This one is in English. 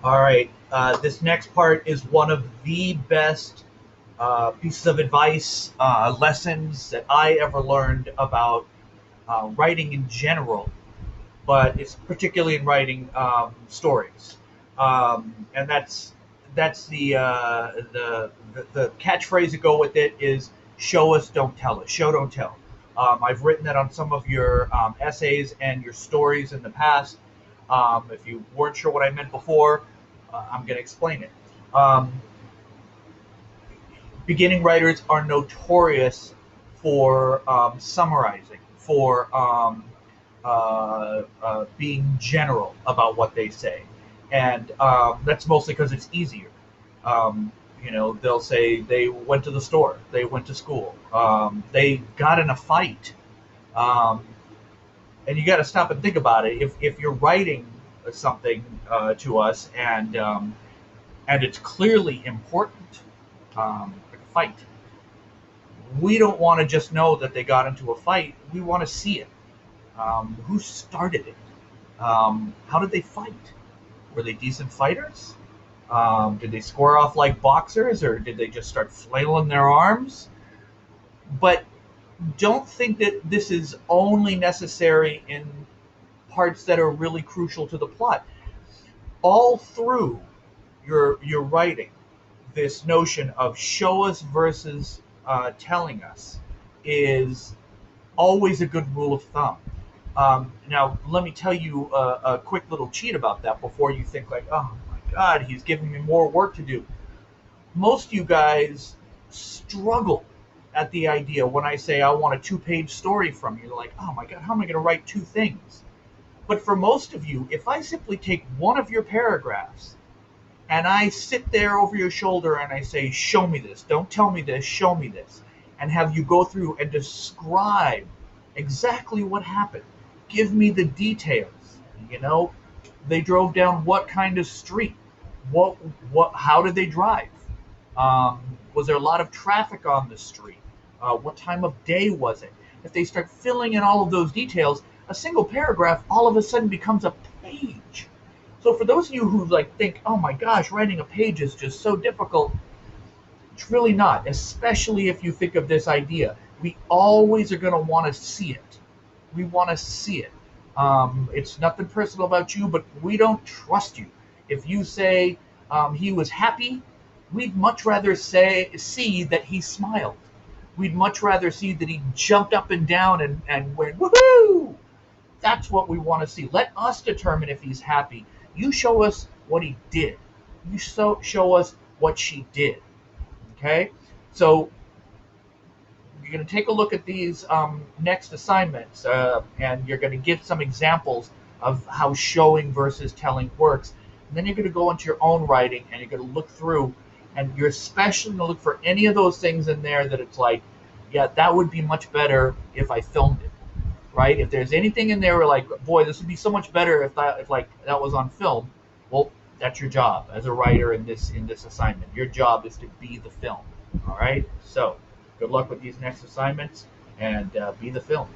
All right. This next part is one of the best pieces of advice, lessons that I ever learned about writing in general, but it's particularly in writing stories. And that's the catchphrase to go with it is show us, don't tell us. Show, don't tell. I've written that on some of your essays and your stories in the past. If you weren't sure what I meant before, I'm going to explain it. Um, Beginning writers are notorious for summarizing, for being general about what they say, and that's mostly because it's easier. Um, they'll say they went to the store, they went to school, they got in a fight, um, and you got to stop and think about it. If you're writing something to us and it's clearly important, like a fight, we don't want to just know that they got into a fight. We want to see it. Who started it? How did they fight? Were they decent fighters? Did they square off like boxers, or did they just start flailing their arms? But don't think that this is only necessary in parts that are really crucial to the plot. All through your writing, this notion of show us versus telling us is always a good rule of thumb. Now, let me tell you a quick little cheat about that before you think like, oh my God, he's giving me more work to do. Most of you guys struggle at the idea when I say I want a two-page story from you. You're like, oh my God, how am I going to write two things? But for most of you, if I simply take one of your paragraphs and I sit there over your shoulder and I say, show me this, don't tell me this, show me this, and have you go through and describe exactly what happened, give me the details. You know, they drove down what kind of street, what, how did they drive? Was there a lot of traffic on the street? What time of day was it? If they start filling in all of those details, a single paragraph all of a sudden becomes a page. So for those of you who like think, oh my gosh, writing a page is just so difficult, it's really not. Especially if you think of this idea, we always are going to want to see it. We want to see it. It's nothing personal about you, but we don't trust you. If you say he was happy, we'd much rather see that he smiled. We'd much rather see that he jumped up and down and went woohoo. That's what we want to see. Let us determine if he's happy. You show us what he did. You show us what she did. Okay? So you're going to take a look at these next assignments, and you're going to give some examples of how showing versus telling works. And then you're going to go into your own writing, and you're going to look through, and you're especially going to look for any of those things in there that it's like, yeah, that would be much better if I filmed it, right? If there's anything in there where like, boy, this would be so much better if like that was on film. Well, that's your job as a writer in this assignment. Your job is to be the film. All right. So good luck with these next assignments and be the film.